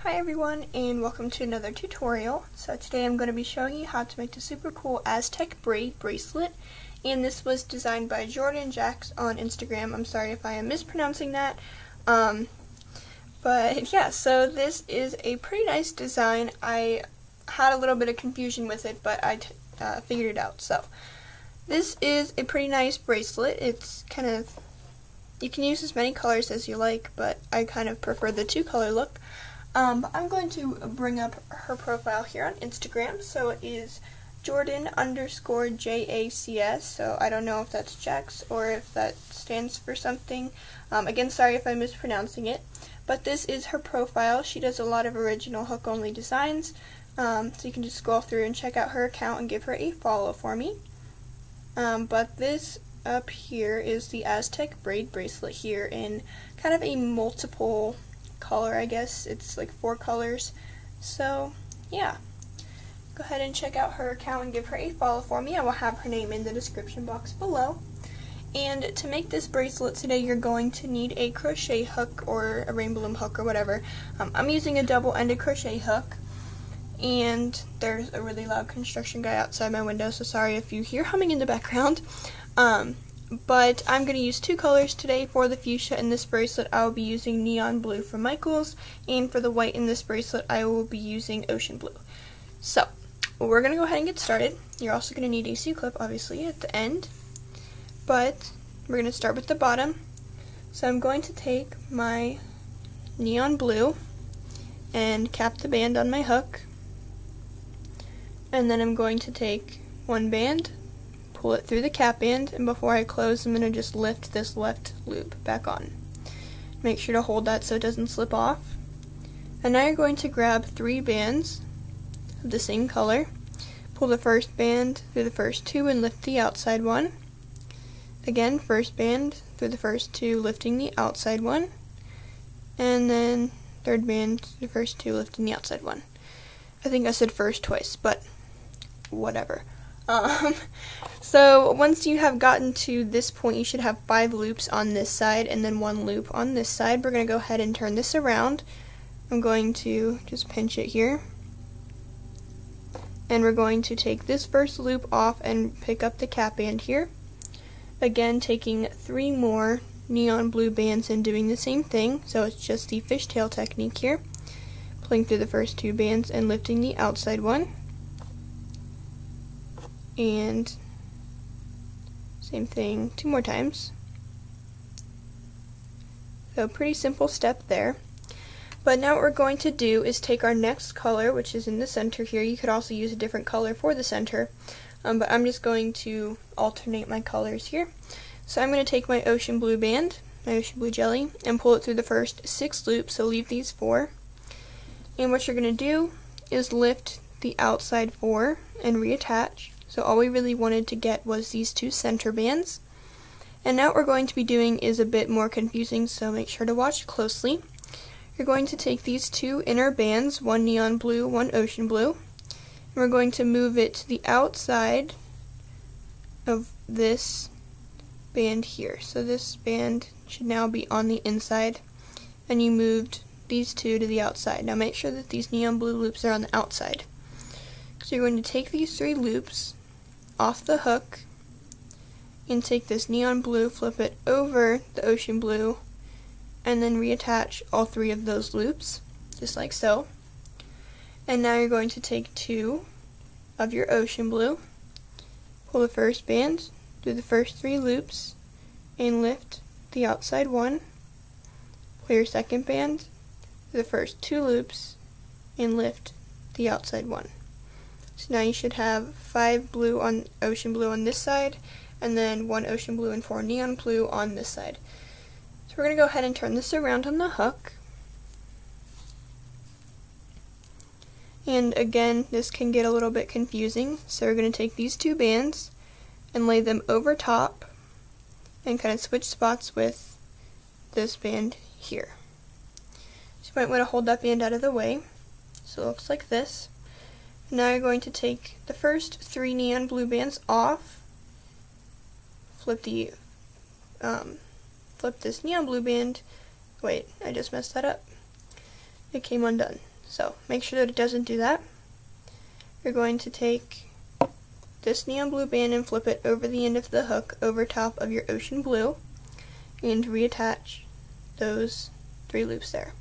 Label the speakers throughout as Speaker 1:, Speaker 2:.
Speaker 1: Hi everyone, and welcome to another tutorial. So today I'm going to be showing you how to make a super cool Aztec Braid Bracelet, and this was designed by Jordan Jacks on Instagram. I'm sorry if I am mispronouncing that, but yeah, so this is a pretty nice design. I had a little bit of confusion with it, but I figured it out. So this is a pretty nice bracelet. It's kind of, you can use as many colors as you like, but I kind of prefer the two-color look. But I'm going to bring up her profile here on Instagram. So it is Jordan_JACS. So I don't know if that's Jax or if that stands for something. Again, sorry if I'm mispronouncing it. But this is her profile. She does a lot of original hook-only designs. So you can just scroll through and check out her account and give her a follow for me. But this up here is the Aztec Braid Bracelet here in kind of a multiple color, I guess. It's like 4 colors. So yeah, go ahead and check out her account and give her a follow for me. I will have her name in the description box below. And to make this bracelet today, you're going to need a crochet hook or a rainbow loom hook or whatever. I'm using a double-ended crochet hook, and there's a really loud construction guy outside my window, so sorry if you hear humming in the background. But I'm going to use 2 colors today. For the fuchsia in this bracelet, I will be using neon blue from Michaels, and for the white in this bracelet, I will be using ocean blue. So, we're going to go ahead and get started. You're also going to need a C-clip, obviously, at the end, but we're going to start with the bottom. So I'm going to take my neon blue and cap the band on my hook, and then I'm going to take one band, pull it through the cap band, and before I close, I'm going to just lift this left loop back on. Make sure to hold that so it doesn't slip off. And now you're going to grab 3 bands of the same color, pull the first band through the first 2 and lift the outside one. Again, first band through the first 2, lifting the outside one, and then third band through the first 2, lifting the outside one. I think I said first twice, but whatever. So once you have gotten to this point, you should have 5 loops on this side and then 1 loop on this side. We're going to go ahead and turn this around. I'm going to just pinch it here, and we're going to take this first loop off and pick up the cap band here. Again, taking 3 more neon blue bands and doing the same thing, so it's just the fishtail technique here. Pulling through the first 2 bands and lifting the outside one. And same thing 2 more times. So pretty simple step there. But now what we're going to do is take our next color, which is in the center here. You could also use a different color for the center, but I'm just going to alternate my colors here. So I'm going to take my ocean blue band, my ocean blue jelly, and pull it through the first 6 loops, so leave these 4. And what you're going to do is lift the outside 4 and reattach. So all we really wanted to get was these 2 center bands. And now what we're going to be doing is a bit more confusing, so make sure to watch closely. You're going to take these 2 inner bands, one neon blue, one ocean blue, and we're going to move it to the outside of this band here. So this band should now be on the inside, and you moved these 2 to the outside. Now make sure that these neon blue loops are on the outside. So you're going to take these 3 loops off the hook and take this neon blue, flip it over the ocean blue, and then reattach all 3 of those loops, just like so. And now you're going to take 2 of your ocean blue, pull the first band through the first 3 loops, and lift the outside one. Pull your second band through the first 2 loops, and lift the outside one. So now you should have 5 blue on ocean blue on this side, and then 1 ocean blue and 4 neon blue on this side. So we're going to go ahead and turn this around on the hook. And again, this can get a little bit confusing, so we're going to take these 2 bands and lay them over top and kind of switch spots with this band here. So you might want to hold that band out of the way, so it looks like this. Now you're going to take the first 3 neon blue bands off, flip this neon blue band. Wait, I just messed that up. It came undone. So make sure that it doesn't do that. You're going to take this neon blue band and flip it over the end of the hook over top of your ocean blue and reattach those 3 loops there.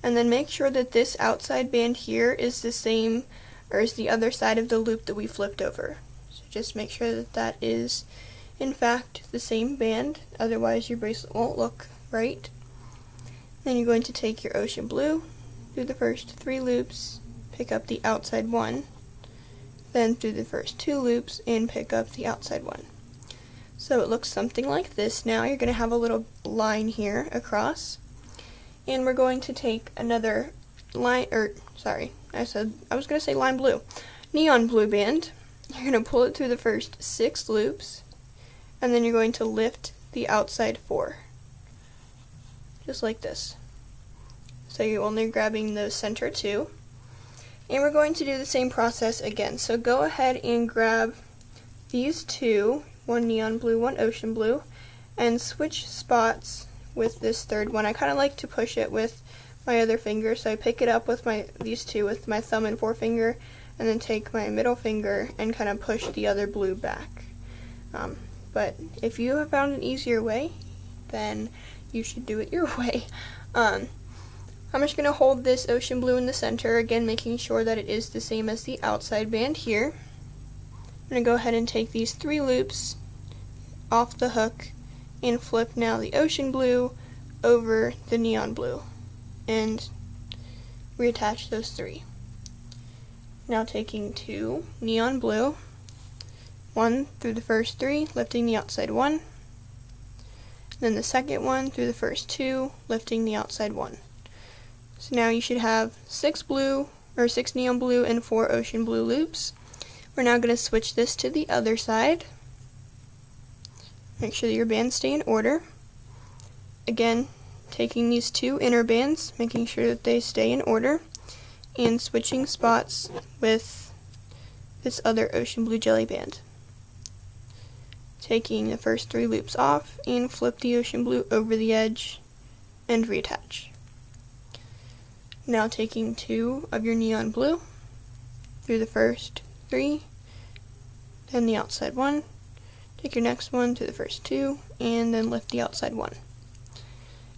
Speaker 1: And then make sure that this outside band here is the same, or is the other side of the loop that we flipped over. So just make sure that that is in fact the same band, otherwise your bracelet won't look right. Then you're going to take your ocean blue, do the first 3 loops, pick up the outside one, then through the first 2 loops and pick up the outside one. So it looks something like this. Now you're going to have a little line here across, and we're going to take another line, lime blue, neon blue band. You're going to pull it through the first 6 loops, and then you're going to lift the outside 4, just like this. So you're only grabbing the center 2, and we're going to do the same process again. So go ahead and grab these 2, one neon blue, one ocean blue, and switch spots with this third one. I kind of like to push it with my other finger, so I pick it up with these 2 with my thumb and forefinger, and then take my middle finger and kind of push the other blue back. But if you have found an easier way, then you should do it your way. I'm just going to hold this ocean blue in the center, again making sure that it is the same as the outside band here. I'm going to go ahead and take these 3 loops off the hook and flip now the ocean blue over the neon blue and reattach those 3. Now taking 2 neon blue, 1 through the first 3, lifting the outside 1, then the second one through the first 2, lifting the outside 1. So now you should have 6 neon blue and 4 ocean blue loops. We're now going to switch this to the other side. Make sure that your bands stay in order. Again, taking these 2 inner bands, making sure that they stay in order, and switching spots with this other ocean blue jelly band. Taking the first 3 loops off and flip the ocean blue over the edge and reattach. Now taking 2 of your neon blue through the first 3, then the outside 1, take your next one to the first 2, and then lift the outside 1.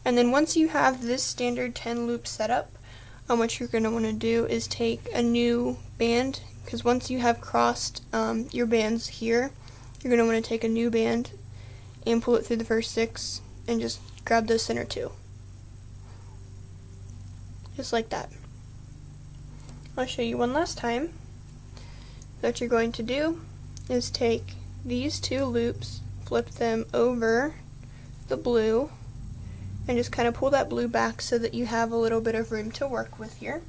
Speaker 1: And then once you have this standard 10 loop setup, what you're going to want to do is take a new band, because once you have crossed your bands here, you're going to want to take a new band and pull it through the first 6 and just grab the center 2. Just like that. I'll show you one last time. What you're going to do is take these 2 loops, flip them over the blue, and just kind of pull that blue back so that you have a little bit of room to work with here.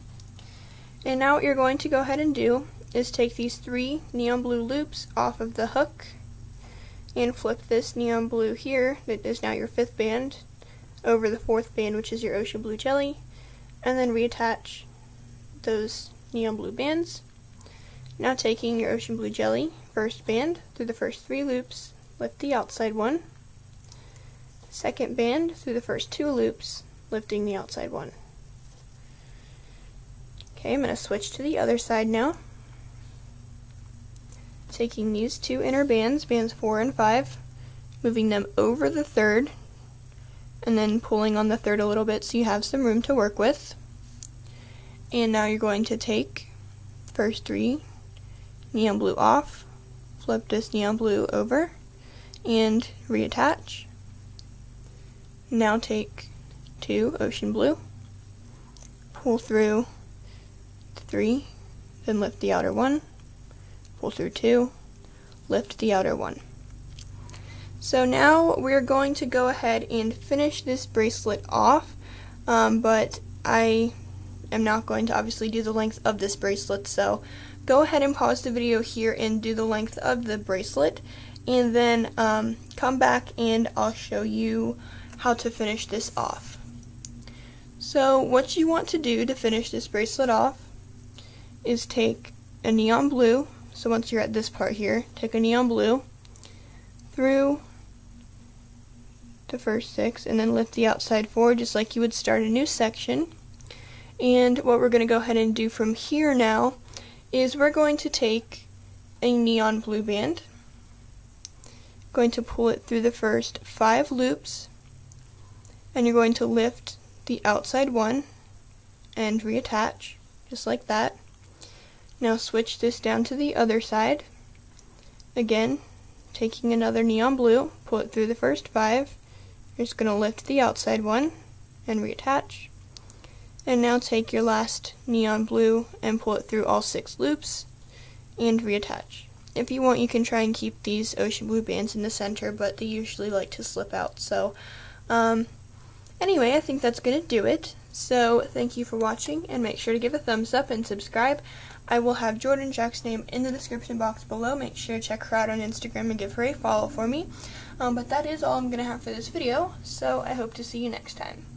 Speaker 1: And now what you're going to go ahead and do is take these 3 neon blue loops off of the hook and flip this neon blue here, that is now your 5th band, over the 4th band, which is your ocean blue jelly, and then reattach those neon blue bands. Now taking your ocean blue jelly, 1st band, through the first 3 loops, lift the outside 1, 2nd band through the first 2 loops, lifting the outside 1. Okay, I'm going to switch to the other side now. Taking these 2 inner bands, bands 4 and 5, moving them over the 3rd, and then pulling on the 3rd a little bit so you have some room to work with. And now you're going to take first 3 neon blue off, flip this neon blue over, and reattach. Now take 2 ocean blue, pull through 3, then lift the outer 1, pull through 2, lift the outer 1. So now we're going to go ahead and finish this bracelet off, but I am not going to obviously do the length of this bracelet, so go ahead and pause the video here and do the length of the bracelet, and then come back and I'll show you how to finish this off. So what you want to do to finish this bracelet off is take a neon blue, so once you're at this part here, take a neon blue through the first 6 and then lift the outside 4 just like you would start a new section, And what we're going to go ahead and do from here now is we're going to take a neon blue band, going to pull it through the first 5 loops, and you're going to lift the outside one and reattach, just like that. Now switch this down to the other side. Again, taking another neon blue, pull it through the first 5, you're just going to lift the outside one and reattach. And now take your last neon blue and pull it through all 6 loops and reattach. If you want, you can try and keep these ocean blue bands in the center, but they usually like to slip out. So anyway, I think that's going to do it. So thank you for watching, and make sure to give a thumbs up and subscribe. I will have Jordan Jack's name in the description box below. Make sure to check her out on Instagram and give her a follow for me. But that is all I'm going to have for this video, so I hope to see you next time.